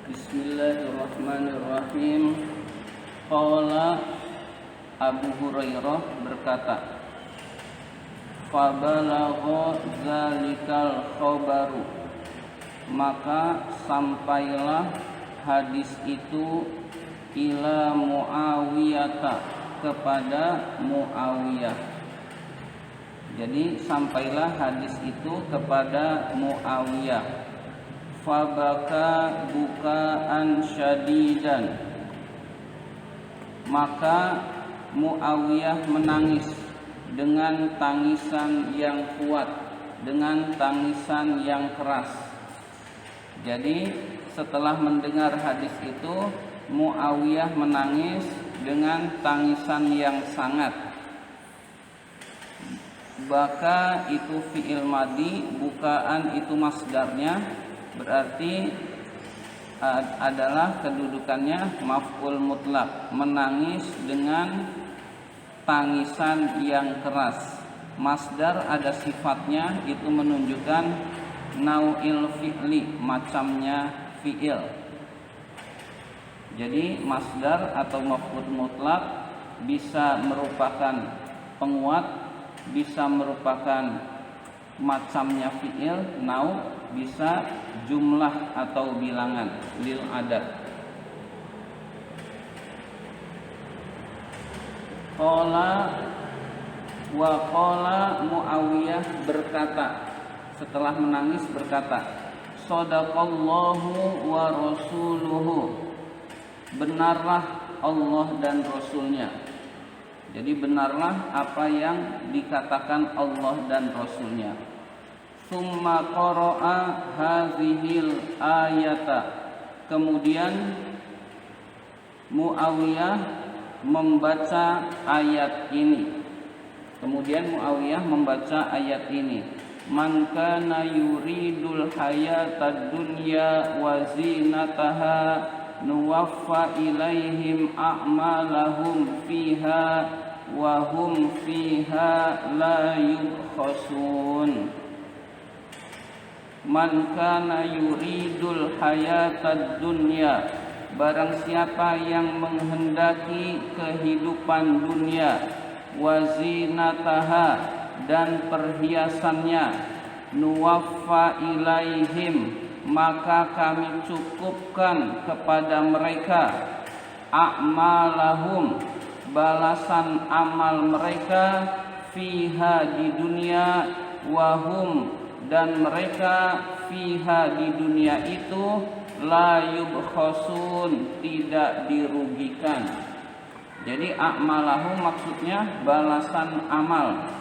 Bismillahirrahmanirrahim. Qala Abu Hurairah berkata, fabalagha zalikal khabaru, maka sampailah hadis itu ila Muawiyah, kepada Muawiyah. Jadi sampailah hadis itu kepada Muawiyah. Fabaka bukaan syadidan, maka Muawiyah menangis dengan tangisan yang kuat, dengan tangisan yang keras. Jadi setelah mendengar hadis itu, Muawiyah menangis dengan tangisan yang sangat. Baka itu fi'il madi, bukaan itu masdarnya, berarti adalah kedudukannya maf'ul mutlak, menangis dengan tangisan yang keras. Masdar ada sifatnya, itu menunjukkan nau'il fi'li, macamnya fi'il. Jadi masdar atau maf'ul mutlak bisa merupakan penguat, bisa merupakan macamnya fi'il, nau, bisa jumlah atau bilangan lil adad. Qala Muawiyah berkata, setelah menangis berkata, shadaqallahu wa rasuluhu, benarlah Allah dan Rasulnya. Jadi benarlah apa yang dikatakan Allah dan Rasulnya. Summa qara'a hazihil ayata, kemudian Muawiyah membaca ayat ini. Man kana yuridul hayatad dunya wa zinataha nuwaffa ilaihim a'malahum fiha wa hum fiha la yubkhasun. Man kana yuridul hayatad dunya, barang siapa yang menghendaki kehidupan dunia, wazinataha, dan perhiasannya, nuwaffa ilaihim, maka kami cukupkan kepada mereka, a'malahum, balasan amal mereka, fiha di dunia, wahum, dan mereka fiha di dunia itu la yubkhasun, tidak dirugikan. Jadi a'malahum maksudnya balasan amal.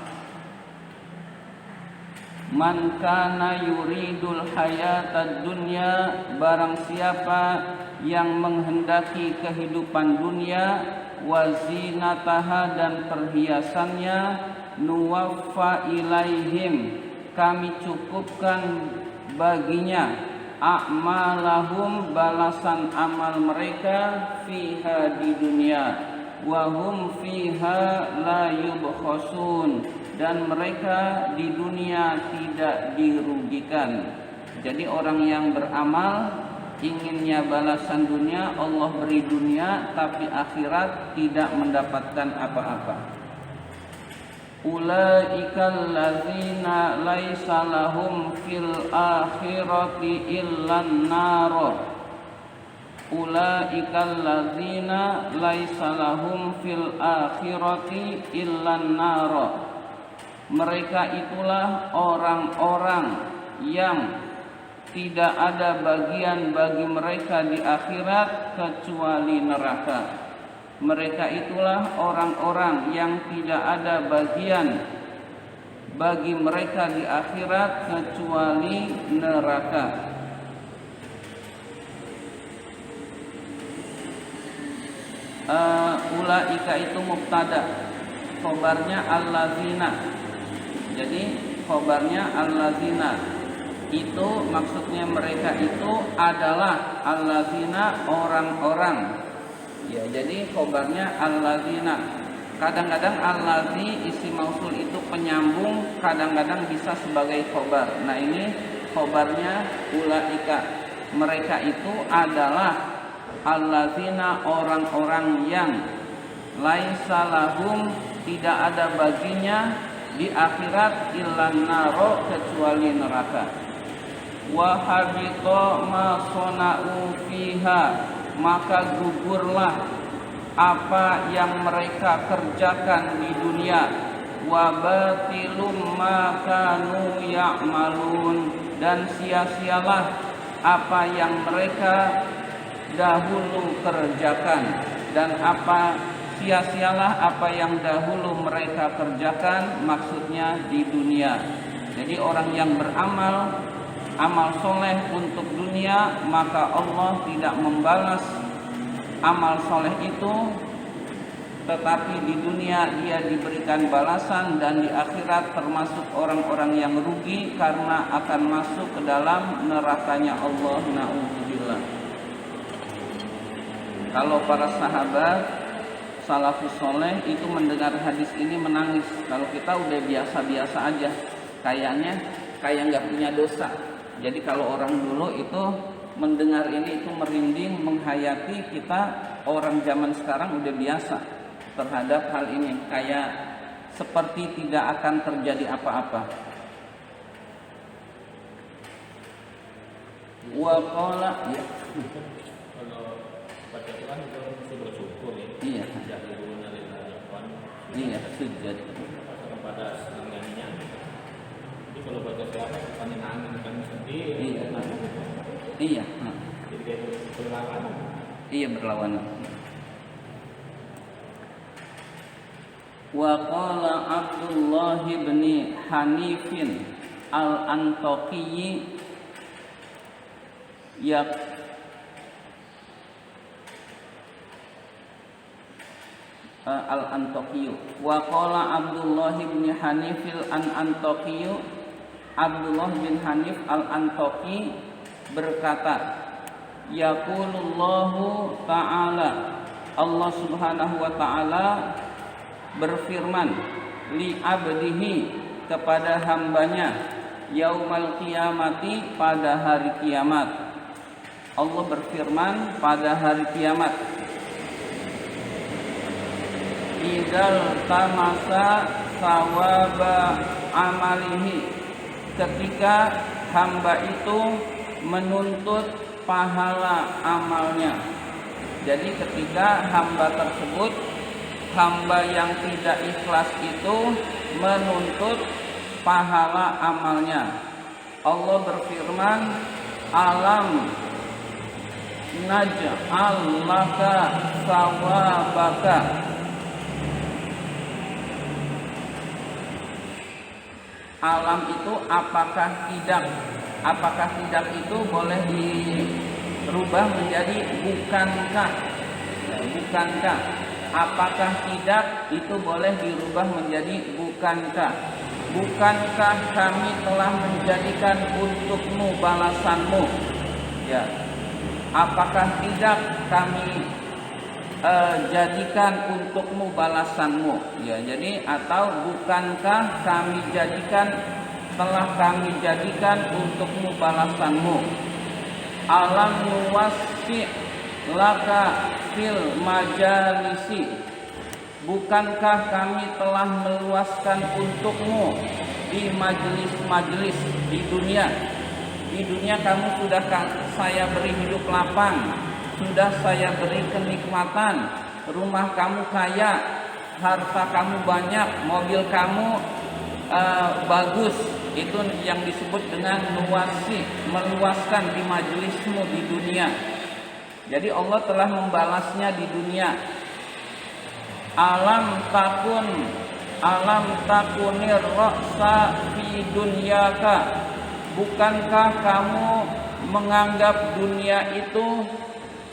Man kana yuridul hayatad dunya, barang siapa yang menghendaki kehidupan dunia, wazinataha, dan perhiasannya, nuwaffa ilaihim, kami cukupkan baginya, a'malahum, balasan amal mereka, fiha di dunia, wahum fiha la yubkhasun, dan mereka di dunia tidak dirugikan. Jadi orang yang beramal inginnya balasan dunia, Allah beri dunia, tapi akhirat tidak mendapatkan apa-apa. Ulaikal ladzina laisa lahum fil akhirati illan nar. Ulaikal ladzina laisa lahum fil akhirati illan nar. Mereka itulah orang-orang yang tidak ada bagian bagi mereka di akhirat kecuali neraka. Mereka itulah orang-orang yang tidak ada bagian bagi mereka di akhirat kecuali neraka. Ulaika itu mubtada, khobarnya allazina. Jadi khobarnya allazina itu maksudnya mereka itu adalah allazina, orang-orang. Ya, jadi khobarnya allazina. Kadang-kadang allazi isim mausul itu penyambung, kadang-kadang bisa sebagai khobar. Nah, ini khobarnya ulaika. mereka itu adalah allazina orang-orang yang laisa lahum tidak ada baginya di akhirat illan naro kecuali neraka. Wa habita ma sona'u fiha, maka gugurlah apa yang mereka kerjakan di dunia. Wa batilum ma kanu ya'malun, dan sia-sialah apa yang mereka dahulu kerjakan, dan sia-sialah apa yang dahulu mereka kerjakan, maksudnya di dunia. Jadi orang yang beramal amal soleh untuk dunia, maka Allah tidak membalas amal soleh itu, tetapi di dunia dia diberikan balasan, dan di akhirat termasuk orang-orang yang rugi karena akan masuk ke dalam nerakanya Allah. Na'udzubillah. Kalau para sahabat salafus soleh itu mendengar hadis ini menangis. Kalau kita udah biasa-biasa aja, kayaknya kayak nggak punya dosa. Jadi kalau orang dulu itu mendengar ini itu merinding, menghayati. Kita orang zaman sekarang udah biasa terhadap hal ini, kayak seperti tidak akan terjadi apa-apa. Wa qala, ya. Kalau baca Quran itu mesti bersyukur ya. Iya. Iya, sujud Kepada senangannya. Jadi kalau baca Quran bukan angin, bukan sedih. Iya. Iya. Jadi kayak berlawanan. Iya, berlawanan. Wa qala Abdullah bin Hanifin al-Antaqi al-Antaqi. Wa qala Abdullah bin Hanif al-Antaqi, Abdullah bin Hanif al-Antaqi berkata, yaqulullahu ta'ala, Allah Subhanahu wa ta'ala berfirman, li abdihi, kepada hambanya, yaumal qiyamati, pada hari kiamat. Allah berfirman pada hari kiamat, idzal tamasa sawaba amalihi, ketika hamba itu menuntut pahala amalnya. Jadi ketika hamba tersebut, hamba yang tidak ikhlas itu menuntut pahala amalnya, Allah berfirman, alam naj'al laka sawabaka, alam itu apakah tidak itu boleh dirubah menjadi bukankah, bukankah. Apakah tidak itu boleh dirubah menjadi bukankah. Bukankah kami telah menjadikan untukmu balasanmu, ya. Apakah tidak kami jadikan untukmu balasanmu, ya. Jadi atau bukankah kami telah kami jadikan untukmu balasanmu. Alam nuwassi laka fil majalisi, bukankah kami telah meluaskan untukmu di majelis-majelis di dunia. Di dunia kamu sudah saya beri hidup lapang, sudah saya beri kenikmatan, rumah kamu kaya, harta kamu banyak, mobil kamu bagus. Itu yang disebut dengan nuwasi, meluaskan di majelismu di dunia. Jadi Allah telah membalasnya di dunia. Alam takunir ra'sa fi dunyaka, bukankah kamu menganggap dunia itu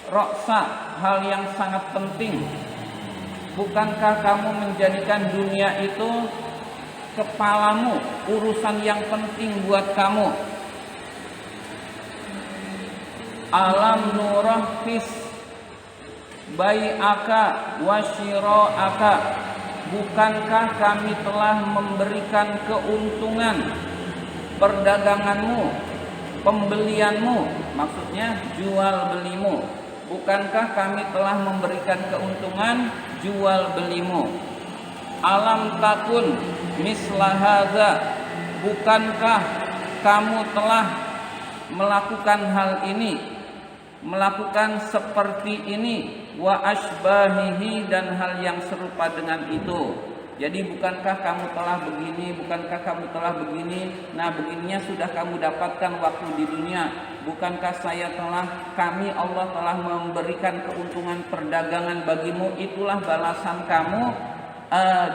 ra'sa, hal yang sangat penting? Bukankah kamu menjadikan dunia itu kepalamu, urusan yang penting buat kamu? Alam nurahfis bai'aka wa syira'aka, bukankah kami telah memberikan keuntungan perdaganganmu pembelianmu, maksudnya jual belimu. Bukankah kami telah memberikan keuntungan jual belimu? Alam takun misla hadza, bukankah kamu telah melakukan hal ini, melakukan seperti ini, wa asbahihi, dan hal yang serupa dengan itu. Jadi bukankah kamu telah begini, bukankah kamu telah begini. Nah, begininya sudah kamu dapatkan waktu di dunia. Bukankah kami Allah telah memberikan keuntungan perdagangan bagimu. Itulah balasan kamu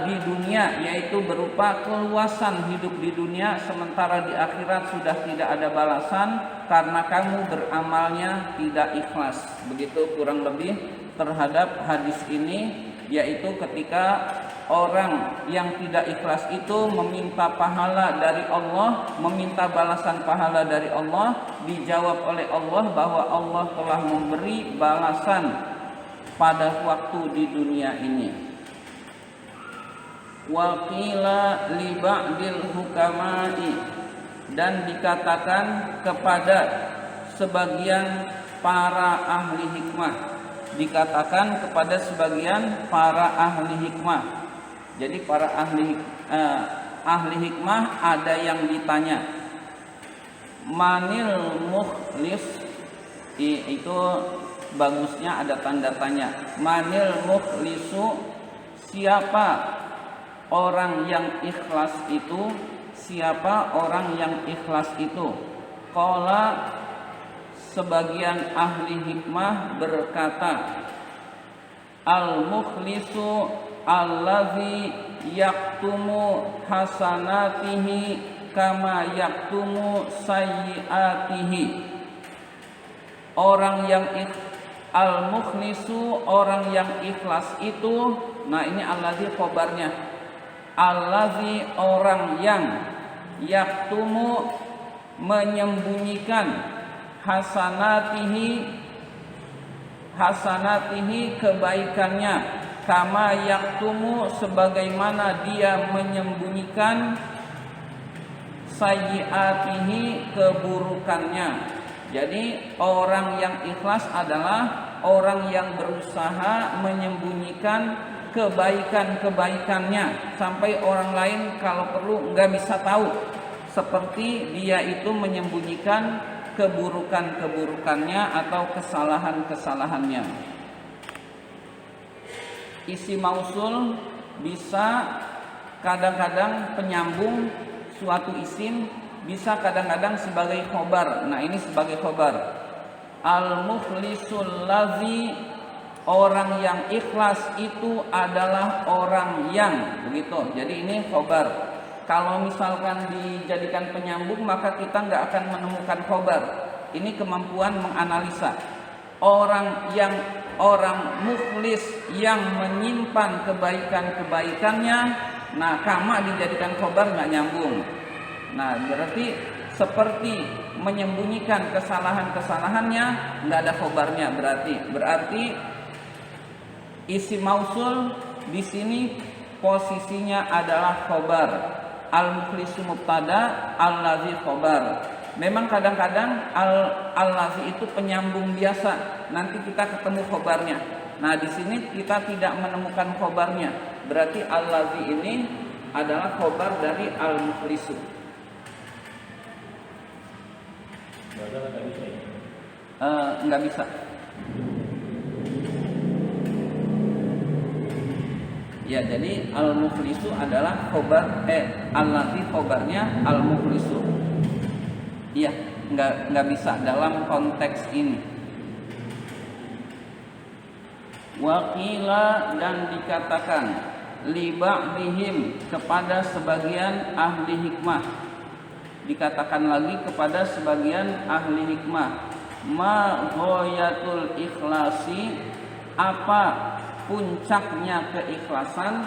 di dunia, yaitu berupa keluasan hidup di dunia. Sementara di akhirat sudah tidak ada balasan karena kamu beramalnya tidak ikhlas. Begitu kurang lebih terhadap hadis ini, yaitu ketika orang yang tidak ikhlas itu meminta pahala dari Allah, meminta balasan pahala dari Allah, dijawab oleh Allah bahwa Allah telah memberi balasan pada waktu di dunia ini. Wa qila li ba'dil hukama'i, dan dikatakan kepada sebagian para ahli hikmah, dikatakan kepada sebagian para ahli hikmah. Jadi para ahli hikmah ada yang ditanya, manil mukhlis, itu bagusnya ada tanda tanya. Manil mukhlisu, siapa orang yang ikhlas itu? Siapa orang yang ikhlas itu? Qala, sebagian ahli hikmah berkata, al-mukhlisu allazi yaktumu hasanatihi kama yaktumu sayyiatihi. Orang yang al-mukhlisu, orang yang ikhlas itu, nah ini allazi khobarnya. Allazi, orang yang yaktumu, menyembunyikan, hasanatihi kebaikannya, kama yaktumu, sebagaimana dia menyembunyikan, sayyiatihi keburukannya. Jadi orang yang ikhlas adalah orang yang berusaha menyembunyikan kebaikan-kebaikannya sampai orang lain kalau perlu nggak bisa tahu, seperti dia itu menyembunyikan keburukan-keburukannya atau kesalahan-kesalahannya. Isi mausul bisa kadang-kadang penyambung suatu isim, bisa kadang-kadang sebagai khobar. Nah ini sebagai khobar. Al-mukhlisul ladzi, orang yang ikhlas itu adalah orang yang, begitu. Jadi ini khobar. Kalau misalkan dijadikan penyambung maka kita nggak akan menemukan khobar. Ini kemampuan menganalisa. Orang mukhlis yang menyimpan kebaikan-kebaikannya, nah kama dijadikan khobar nggak nyambung. Nah berarti seperti menyembunyikan kesalahan-kesalahannya, nggak ada khobarnya. Berarti isi mausul di sini posisinya adalah khobar. Al-mukhlisu mubtada, al-ladzi khobar. Memang kadang-kadang al-ladzi itu penyambung biasa. Nanti kita ketemu khobarnya. Nah di sini kita tidak menemukan khobarnya. Berarti al-ladzi ini adalah khobar dari al-mukhlisu. Nggak bisa. Ya, jadi al-mukhlisu adalah khobar al-ladzi khobarnya al-mukhlisu. Iya, nggak bisa dalam konteks ini. Waqila, dan dikatakan li ba'dihim, kepada sebagian ahli hikmah. Dikatakan lagi kepada sebagian ahli hikmah, ma ghayatul ikhlasi, apa puncaknya keikhlasan,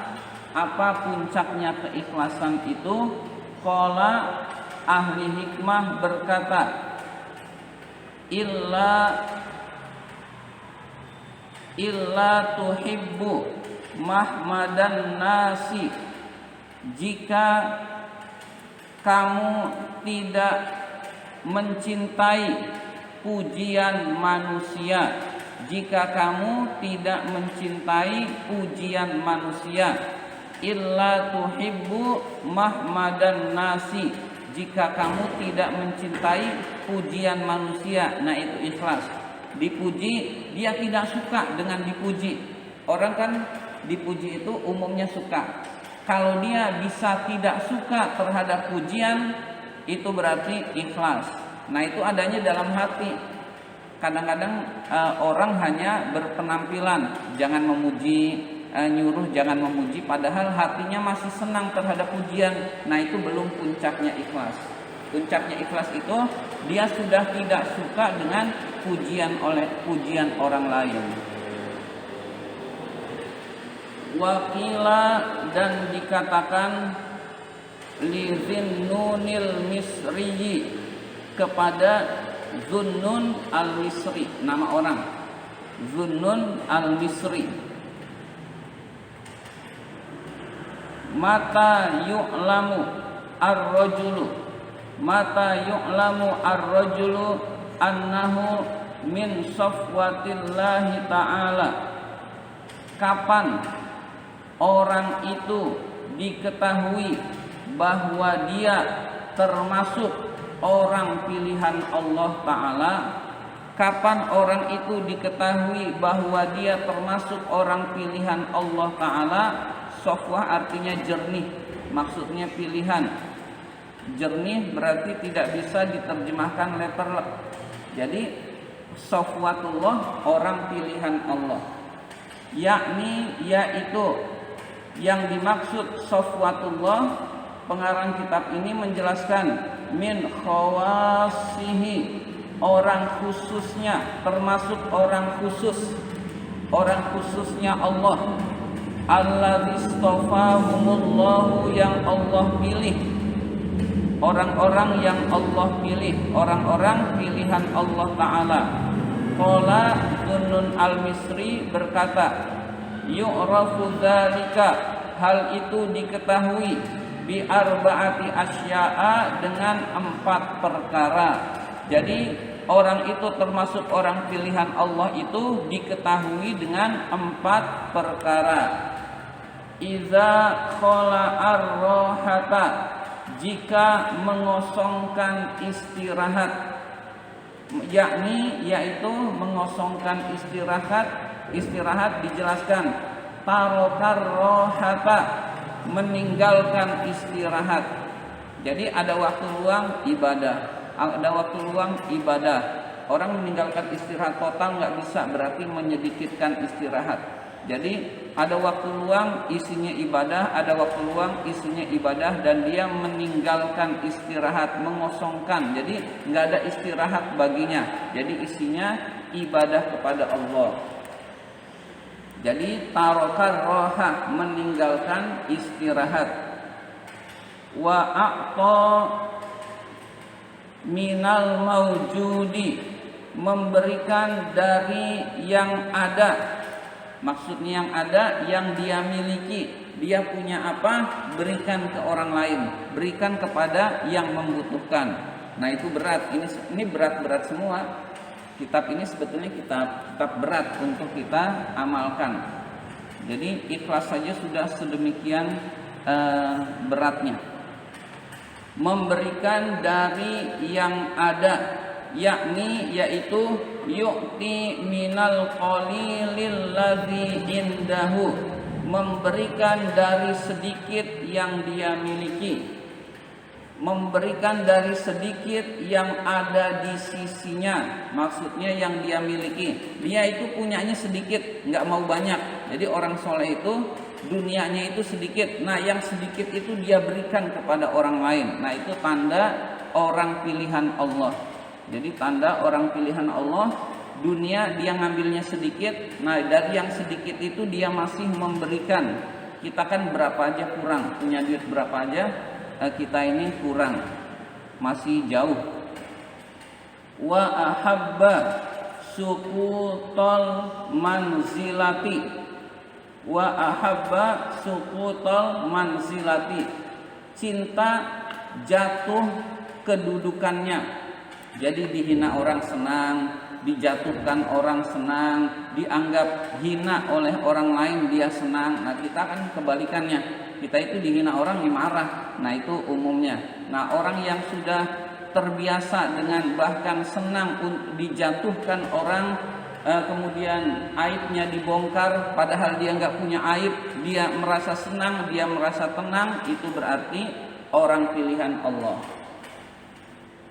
apa puncaknya keikhlasan itu? Qala, ahli hikmah berkata, illa tuhibbu mahmadan nasi, jika kamu tidak mencintai pujian manusia, jika kamu tidak mencintai pujian manusia, illa tuhibbu mahmadan nasi, jika kamu tidak mencintai pujian manusia, nah itu ikhlas. Dipuji, dia tidak suka dengan dipuji. Orang kan dipuji itu umumnya suka. Kalau dia bisa tidak suka terhadap pujian, itu berarti ikhlas. Nah itu adanya dalam hati. Kadang-kadang orang hanya berpenampilan, jangan memuji, nyuruh jangan memuji, padahal hatinya masih senang terhadap pujian. Nah itu belum puncaknya ikhlas. Puncaknya ikhlas itu dia sudah tidak suka dengan pujian orang lain. Wakila, dan dikatakan li Zinnunil Misri, kepada Zunnun al-Misri, nama orang Zunnun al-Misri, mata yu'lamu ar-rajulu, mata yu'lamu ar-rajulu annahu min safwatillahi ta'ala, kapan orang itu diketahui bahwa dia termasuk orang pilihan Allah Ta'ala. Kapan orang itu diketahui bahwa dia termasuk orang pilihan Allah Ta'ala? Safwah artinya jernih, maksudnya pilihan. Jernih berarti tidak bisa diterjemahkan letterlek. Jadi safwatullah, orang pilihan Allah, yakni yaitu yang dimaksud safwatullah. Pengarang kitab ini menjelaskan min khawasihi, orang khususnya, termasuk orang khususnya Allah, alladzistafahumullahu, yang Allah pilih, orang-orang yang Allah pilih, orang-orang pilihan Allah Ta'ala. Qala Zunnun al-Misri berkata, yu'rafu dzalika, hal itu diketahui, bi arba'ati asya'a, dengan 4 perkara. Jadi orang itu termasuk orang pilihan Allah itu diketahui dengan 4 perkara. Iza khala'ar rohata, jika mengosongkan istirahat, yakni yaitu mengosongkan istirahat dijelaskan tarokar rohata, meninggalkan istirahat. Jadi ada waktu luang ibadah, Orang meninggalkan istirahat total nggak bisa, berarti menyedikitkan istirahat. Jadi ada waktu luang isinya ibadah, ada waktu luang isinya ibadah, dan dia meninggalkan istirahat, mengosongkan. Jadi nggak ada istirahat baginya. Jadi isinya ibadah kepada Allah. Jadi tarokar roha, meninggalkan istirahat. Wa a'ta minal maujudi, memberikan dari yang ada. Maksudnya yang ada, yang dia miliki, dia punya apa, berikan ke orang lain, berikan kepada yang membutuhkan. Nah itu berat, ini berat-berat semua. Kitab ini sebetulnya kitab berat untuk kita amalkan. Jadi ikhlas saja sudah sedemikian beratnya. Memberikan dari yang ada, yakni yaitu yu'ti minal qalilil ladzi indahu, memberikan dari sedikit yang dia miliki, memberikan dari sedikit yang ada di sisinya. Maksudnya yang dia miliki, dia itu punyanya sedikit, nggak mau banyak. Jadi orang soleh itu dunianya itu sedikit, nah yang sedikit itu dia berikan kepada orang lain. Nah itu tanda orang pilihan Allah. Jadi tanda orang pilihan Allah, dunia dia ngambilnya sedikit, nah dari yang sedikit itu dia masih memberikan. Kita kan berapa aja kurang, punya duit berapa aja, kita ini kurang, masih jauh. Wa ahabba suqutol manzilati, wa ahabba suqutol manzilati, cinta jatuh kedudukannya, Jadi dihina orang senang, dijatuhkan orang senang, dianggap hina oleh orang lain dia senang. Nah kita kan kebalikannya, kita itu dihina orang dimarah. Nah itu umumnya. Nah orang yang sudah terbiasa dengan bahkan senang dijatuhkan orang, kemudian aibnya dibongkar padahal dia nggak punya aib, dia merasa senang, dia merasa tenang, itu berarti orang pilihan Allah.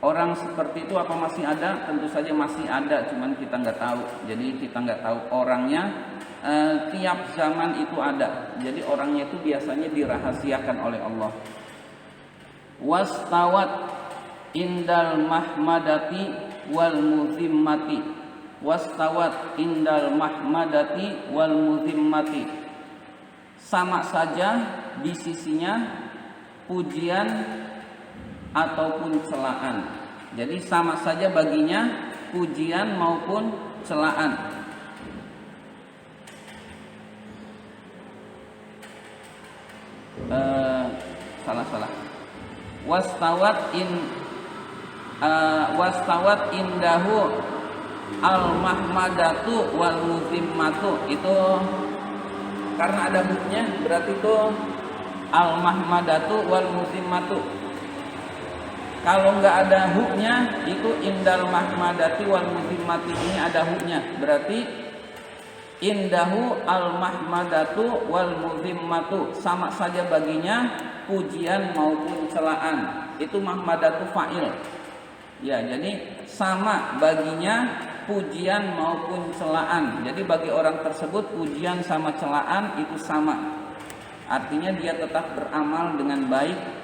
Orang seperti itu apa masih ada? Tentu saja masih ada, cuman kita nggak tahu. Jadi kita nggak tahu orangnya. Tiap zaman itu ada. Jadi orangnya itu biasanya dirahasiakan oleh Allah. Wastawat indal mahmadati wal muzimmati. Wastawat indal mahmadati wal muzimmati. Sama saja di sisinya pujian ataupun celaan. Jadi sama saja baginya pujian maupun celaan. Salah. Wastawat indahu al mahmadatu wal muzimmatu. Itu karena ada huknya, berarti itu al mahmadatu wal muzimmatu. Kalau nggak ada huknya, itu indal mahmadati wal muzimmati, ini ada huknya. Berarti indahu al mahmadatu wal muzimmatu, sama saja baginya pujian maupun celaan. Itu mahmadatu fa'il. Ya, jadi sama baginya pujian maupun celaan. Jadi bagi orang tersebut pujian sama celaan itu sama. Artinya dia tetap beramal dengan baik,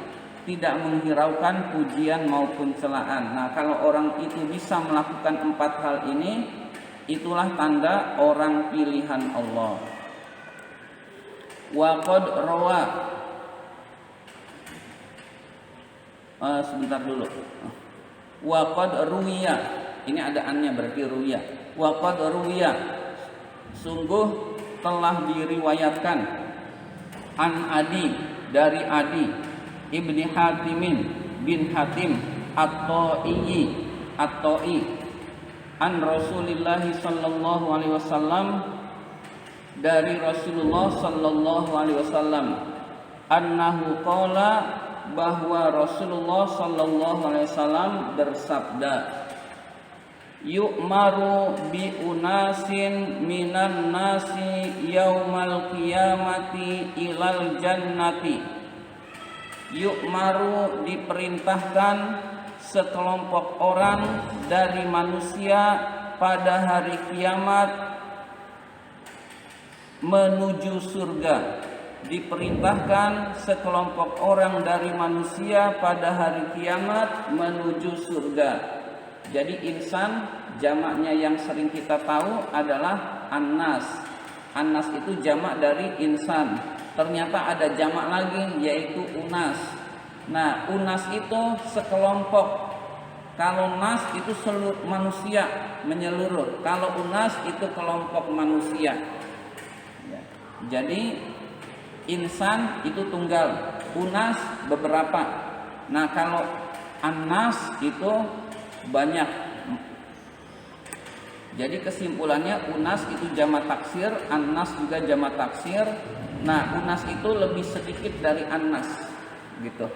tidak menghiraukan pujian maupun celaan. Nah, kalau orang itu bisa melakukan 4 hal ini, itulah tanda orang pilihan Allah. Wa qad rawa. Sebentar dulu. Wa qad ruwiya. Ini ada annya, berarti ruwiya. Wa qad ruwiya. Sungguh telah diriwayatkan an Adi, dari Adi Ibni Hatimin bin Hatim At-Ta'i an Rasulillah sallallahu alaihi wasallam, dari Rasulullah sallallahu alaihi wasallam, annahu qala, bahwa Rasulullah sallallahu alaihi wasallam bersabda, yu'maru bi unasin minan nasi yaumal qiyamati ilal jannati. Yu'maru, diperintahkan sekelompok orang dari manusia pada hari kiamat menuju surga. Diperintahkan sekelompok orang dari manusia pada hari kiamat menuju surga. Jadi insan jamaknya yang sering kita tahu adalah annas. Annas itu jamak dari insan. Ternyata ada jamak lagi, yaitu unas. Nah, unas itu sekelompok. Kalau nas itu seluruh manusia, menyeluruh. Kalau unas itu kelompok manusia. Ya. Jadi insan itu tunggal, unas beberapa. Nah, kalau annas itu banyak. Jadi kesimpulannya unas itu jamak taksir, annas juga jamak taksir. Nah, unas itu lebih sedikit dari annas, gitu.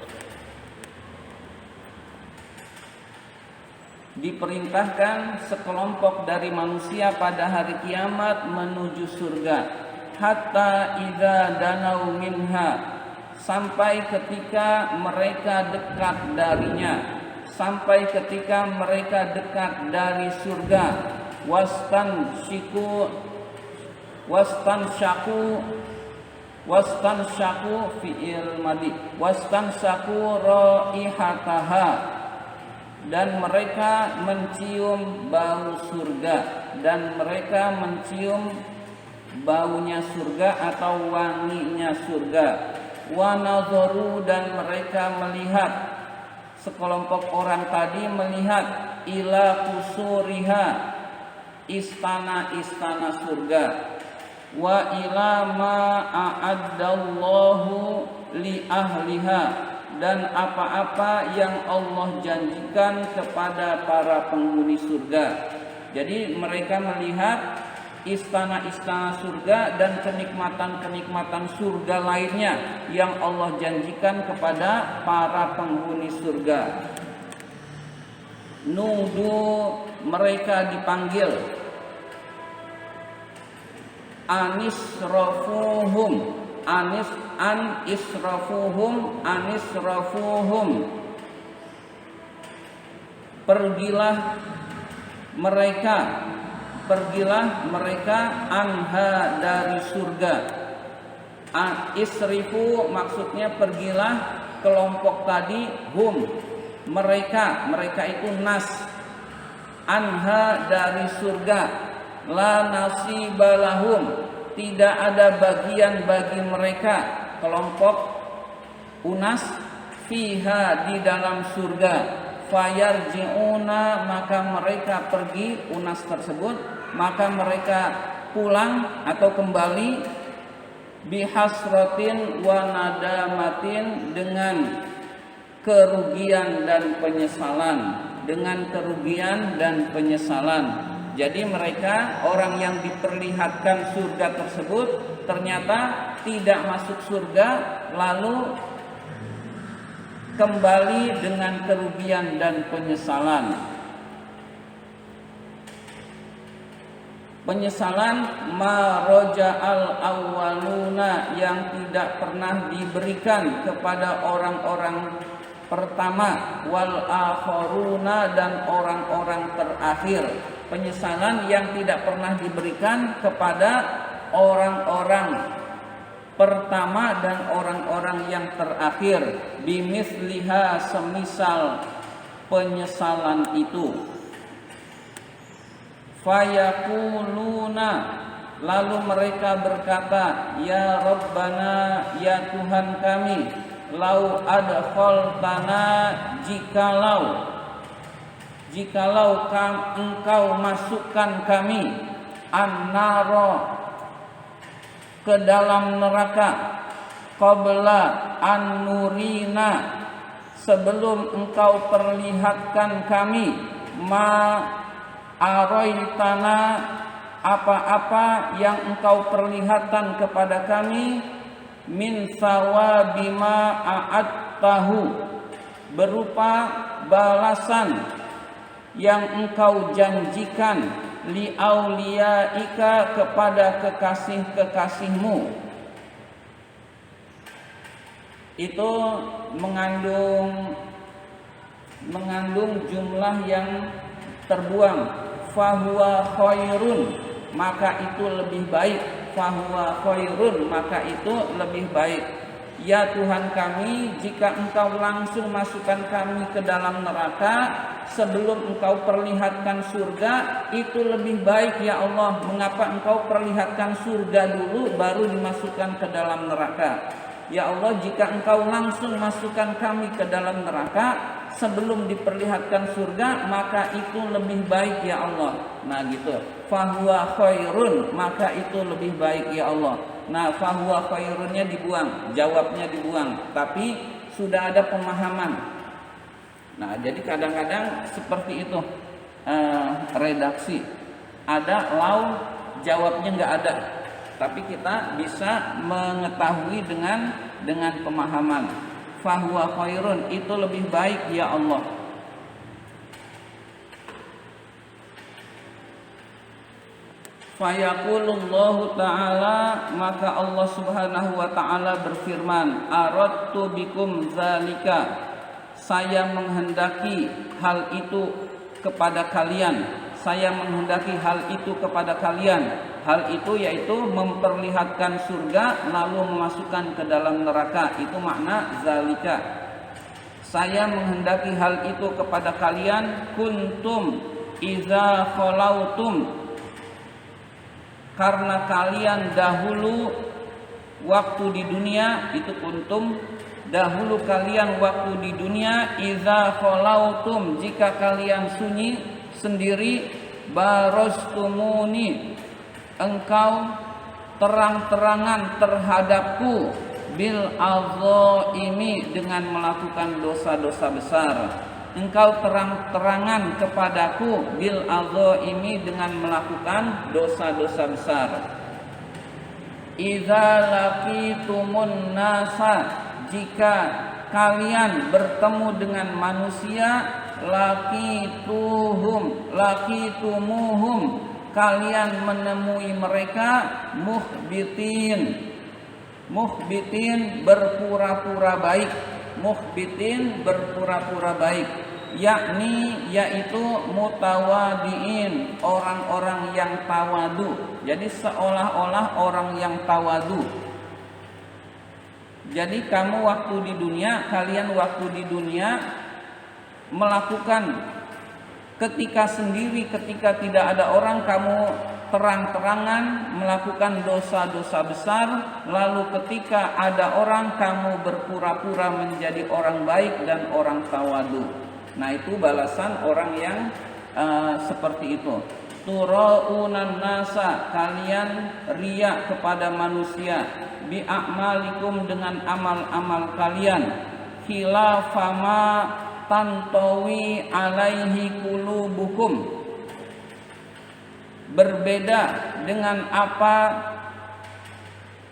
Diperintahkan sekelompok dari manusia pada hari kiamat menuju surga. Hatta idza danau minha, sampai ketika mereka dekat darinya, sampai ketika mereka dekat dari surga. Wastansyaku fi'il madi, wastansyaku raihataha, dan mereka mencium bau surga, dan mereka mencium baunya surga atau wanginya surga. Wa nadharu, dan mereka melihat, sekelompok orang tadi melihat ila kusuriha, istana-istana surga. Wa ila ma a'addallahu li ahliha, dan apa-apa yang Allah janjikan kepada para penghuni surga. Jadi mereka melihat istana-istana surga dan kenikmatan-kenikmatan surga lainnya yang Allah janjikan kepada para penghuni surga. Nudu, mereka dipanggil, anisrafuhum, anisrafuhum, pergilah mereka anha dari surga. Isrifu maksudnya pergilah kelompok tadi, hum mereka itu nas, anha dari surga, la nasibalahum tidak ada bagian bagi mereka kelompok unas, fiha di dalam surga, fayarji'una maka mereka pergi, unas tersebut maka mereka pulang atau kembali, bihasratin wa nadamatin dengan kerugian dan penyesalan, Jadi mereka orang yang diperlihatkan surga tersebut ternyata tidak masuk surga, lalu kembali dengan kerugian dan penyesalan. Maroja'al awwaluna yang tidak pernah diberikan kepada orang-orang pertama, wal akharuna dan orang-orang terakhir. Penyesalan yang tidak pernah diberikan kepada orang-orang pertama dan orang-orang yang terakhir, bimisliha semisal penyesalan itu. Fayaquluna lalu mereka berkata, ya Rabbana, ya Tuhan kami, lau adkhaltana jikalau engkau masukkan kami an-nara ke dalam neraka, qabla an-nurina sebelum engkau perlihatkan kami, ma araitana apa-apa yang engkau perlihatkan kepada kami, min sawabima a'adtahu berupa balasan yang engkau janjikan, li auliyaika kepada kekasih-kekasihmu. Itu mengandung jumlah yang terbuang. Fahuwa khairun maka itu lebih baik. Fahuwa khairun maka itu lebih baik. Ya Tuhan kami, jika engkau langsung masukkan kami ke dalam neraka sebelum engkau perlihatkan surga, itu lebih baik ya Allah. Mengapa engkau perlihatkan surga dulu baru dimasukkan ke dalam neraka? Ya Allah, jika engkau langsung masukkan kami ke dalam neraka sebelum diperlihatkan surga, maka itu lebih baik ya Allah. Nah gitu. Fahuwa khairun maka itu lebih baik ya Allah. Nah, fahuwa khairunnya dibuang, jawabnya dibuang, tapi sudah ada pemahaman. Nah, jadi kadang-kadang seperti itu redaksi. Ada lau, jawabnya nggak ada, tapi kita bisa mengetahui dengan pemahaman. Fahuwa khairun itu lebih baik ya Allah. Fayaqulullahu ta'ala maka Allah subhanahu wa ta'ala berfirman, aradtu bikum zalika, saya menghendaki hal itu kepada kalian. Hal itu yaitu memperlihatkan surga lalu memasukkan ke dalam neraka. Itu makna zalika. Saya menghendaki hal itu kepada kalian. Kuntum iza khalautum, karena kalian dahulu waktu di dunia, itu kuntum dahulu kalian waktu di dunia, iza khalautum jika kalian sunyi sendiri, barostumuni engkau terang-terangan terhadapku, bil adzaimi dengan melakukan dosa-dosa besar. Engkau terang-terangan kepadaku bil adzaimi dengan melakukan dosa-dosa besar. Idza laqitumun nasa, jika kalian bertemu dengan manusia, laqitumuhum, kalian menemui mereka muhbitin berpura-pura baik, yakni yaitu mutawadiin, orang-orang yang tawadu. Jadi seolah-olah orang yang tawadu. Jadi kalian waktu di dunia melakukan ketika sendiri, ketika tidak ada orang, kamu terang-terangan melakukan dosa-dosa besar. Lalu ketika ada orang, kamu berpura-pura menjadi orang baik dan orang tawadu. Nah, itu balasan orang yang seperti itu. Turaunan nasa, kalian riya kepada manusia, bi'amalikum dengan amal-amal kalian, khilafama tantawi alaihi qulubukum, berbeda dengan apa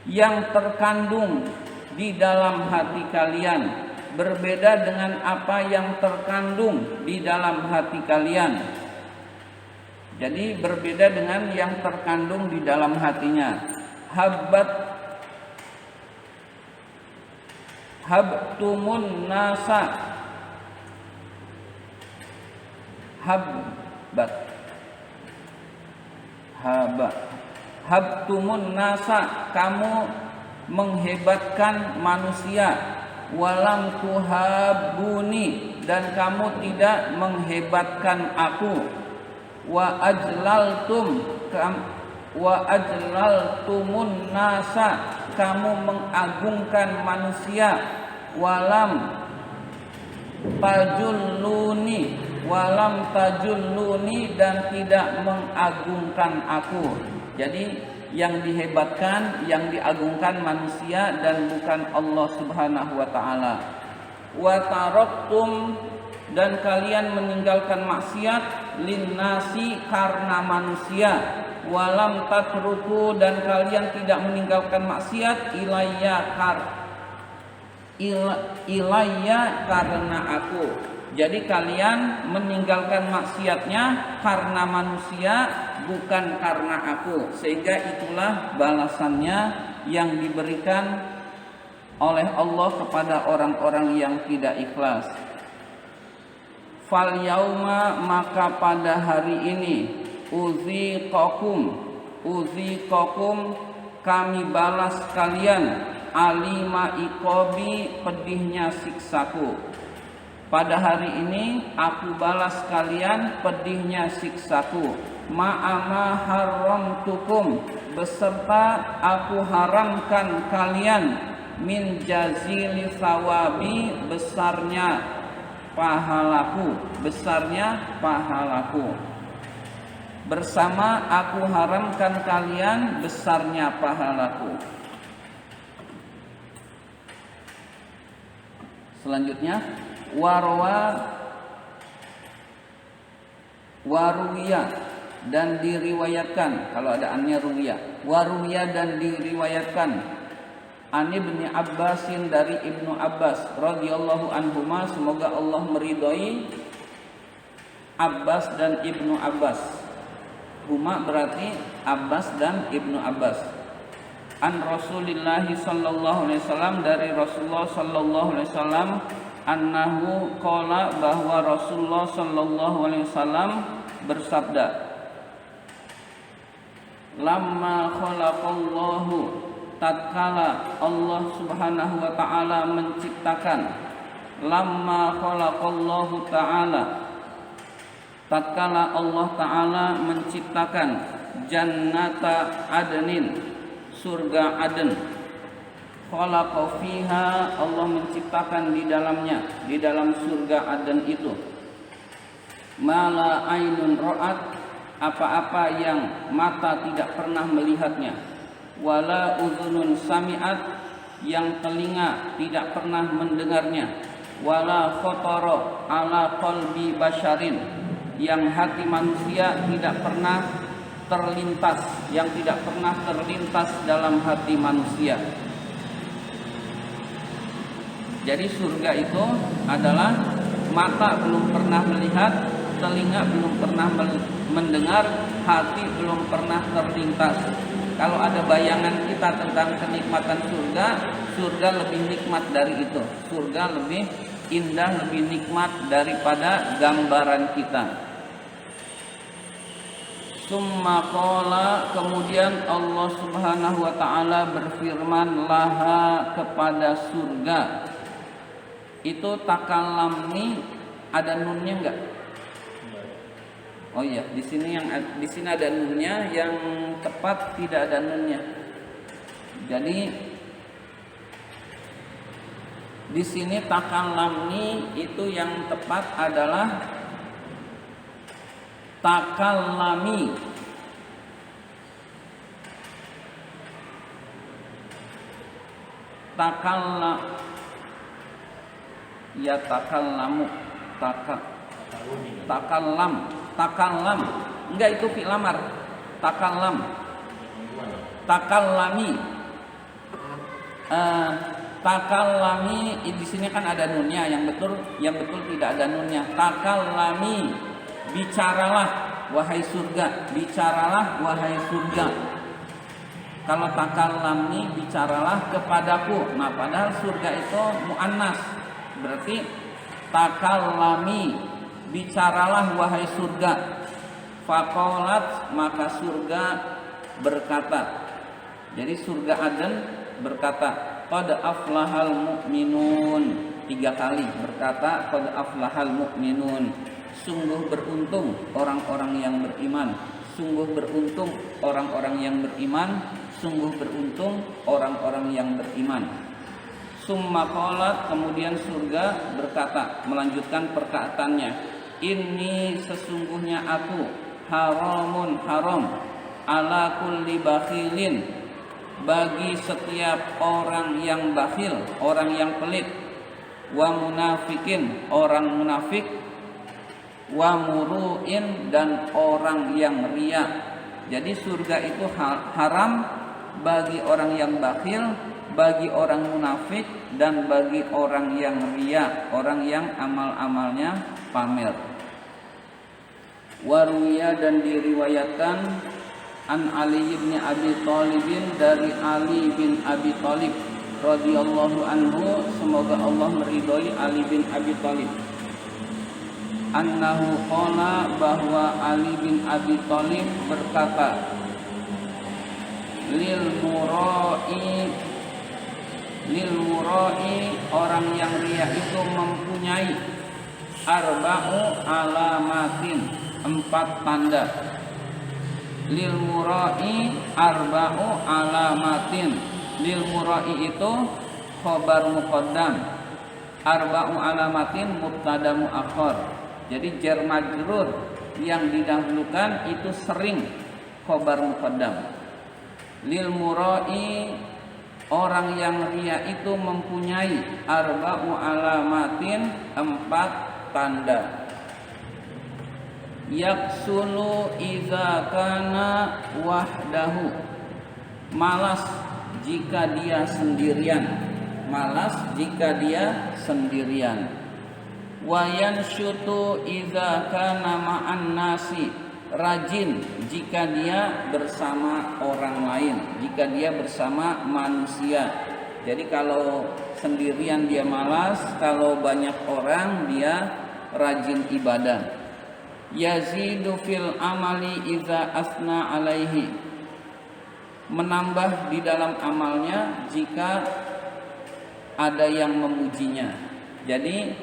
yang terkandung di dalam hati kalian, berbeda dengan apa yang terkandung di dalam hati kalian. Jadi berbeda dengan yang terkandung di dalam hatinya. Habtumun nasa, habtumun nasa, kamu menghebatkan manusia. Walam tuhabuni, dan kamu tidak menghebatkan aku. Wa ajlaltumun nasa, kamu mengagungkan manusia. Walam tajulluni, dan tidak mengagungkan aku. Jadi yang dihebatkan, yang diagungkan manusia dan bukan Allah Subhanahu wa taala. Wa taraktum, dan kalian meninggalkan maksiat, linnasi, karena manusia. Walam tatruku, dan kalian tidak meninggalkan maksiat, ilayya karena aku. Jadi kalian meninggalkan maksiatnya karena manusia, bukan karena aku. Sehingga itulah balasannya yang diberikan oleh Allah kepada orang-orang yang tidak ikhlas. Fal yauma, maka pada hari ini, uziqakum, kami balas kalian, alima iqabi, pedihnya siksaku. Pada hari ini aku balas kalian pedihnya siksaku. Ma'ama haramtukum, beserta aku haramkan kalian, min jazili sawabi, besarnya pahalaku, bersama aku haramkan kalian besarnya pahalaku. Selanjutnya, waruya, dan diriwayatkan, kalau ada annya ruya, waruya, dan diriwayatkan, An Ibnu Abbasin, dari Ibnu Abbas radhiyallahu anhuma, semoga Allah meridhai Abbas dan Ibnu Abbas. Huma berarti Abbas dan Ibnu Abbas. An Rasulillah sallallahu alaihi wasallam, dari Rasulullah sallallahu alaihi wasallam, annahu qala, bahwa Rasulullah sallallahu alaihi wasallam bersabda, lamma khalaqallahu, tatkala Allah Subhanahu wa taala menciptakan, lamma khalaqallahu taala, tatkala Allah taala menciptakan, jannata adnin, surga Aden, khalaqa fiha, Allah menciptakan di dalamnya, di dalam surga Aden itu, mala ainun ra'at, apa-apa yang mata tidak pernah melihatnya, wala udhunun sami'at, yang telinga tidak pernah mendengarnya, wala khatara ala qalbi basyarin, yang hati manusia tidak pernah terlintas, yang tidak pernah terlintas dalam hati manusia. Jadi surga itu adalah mata belum pernah melihat, telinga belum pernah mendengar, hati belum pernah terlintas. Kalau ada bayangan kita tentang kenikmatan surga, surga lebih nikmat dari itu. Surga lebih indah, lebih nikmat daripada gambaran kita. Summa qala, kemudian Allah Subhanahu wa taala berfirman laha, kepada surga. Itu takalam ini ada nunnya enggak? Oh iya, di sini ada nunnya, yang tepat tidak ada nunnya. Jadi di sini takallami itu yang tepat adalah takallami. Ya takallamu, takallam. Enggak, itu fi'il amar. Takallami. Takallami di sini kan ada nunnya, yang betul tidak ada nunnya. Takallami, bicaralah wahai surga, bicaralah wahai surga. Kalau takallami, bicaralah kepadaku. Nah, padahal surga itu muannas. Berarti takallami, bicaralah wahai surga. Faqalat, maka surga berkata. Jadi surga Aden berkata, qad aflahal mu'minun. 3 kali berkata qad aflahal mu'minun. Sungguh beruntung orang-orang yang beriman. Sungguh beruntung orang-orang yang beriman. Sungguh beruntung orang-orang yang beriman. Summa qalat, kemudian surga berkata, melanjutkan perkataannya, ini sesungguhnya aku haramun haram ala kulli bakhilin, bagi setiap orang yang bakhil, orang yang pelit, wa munafikin, orang munafik, wa muru'in, dan orang yang riya. Jadi surga itu haram bagi orang yang bakhil, bagi orang munafik, dan bagi orang yang riya, orang yang amal-amalnya pamer. Waruya, dan diriwayatkan an Ali bin Abi Thalib, dari Ali bin Abi Thalib radhiyallahu anhu, semoga Allah meridhoi Ali bin Abi Thalib, annahu qala, bahwa Ali bin Abi Thalib berkata, lil murai, orang yang riya itu mempunyai arba'u alamatin, 4 tanda. Lil murai arba'u alamatin. Lil murai itu khobar muqaddam, arba'u alamatin mubtada muakhar. Jadi jar majrur yang didahulukan itu sering khobar muqaddam. Lil murai, orang yang riya itu mempunyai arba'u alamatin, 4 tanda. Yaksulu idza kana wahdahu, malas jika dia sendirian. Malas jika dia sendirian. Wa yanshutu idza kana ma'an nasi, rajin jika dia bersama orang lain, jika dia bersama manusia. Jadi kalau sendirian dia malas, kalau banyak orang dia rajin ibadah. Yazidu fil amali idza asna alaihi, menambah di dalam amalnya jika ada yang memujinya. Jadi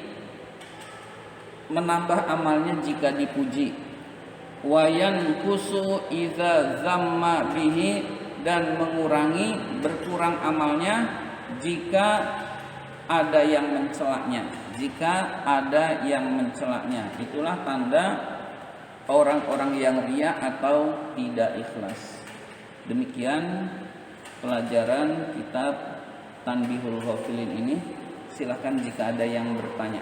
menambah amalnya jika dipuji. Wayan kusu idza zamma bihi, dan mengurangi, berkurang amalnya jika ada yang mencelaknya. Jika ada yang mencelaknya, itulah tanda orang-orang yang riya atau tidak ikhlas. Demikian pelajaran kitab Tanbihul Ghafilin ini. Silahkan jika ada yang bertanya.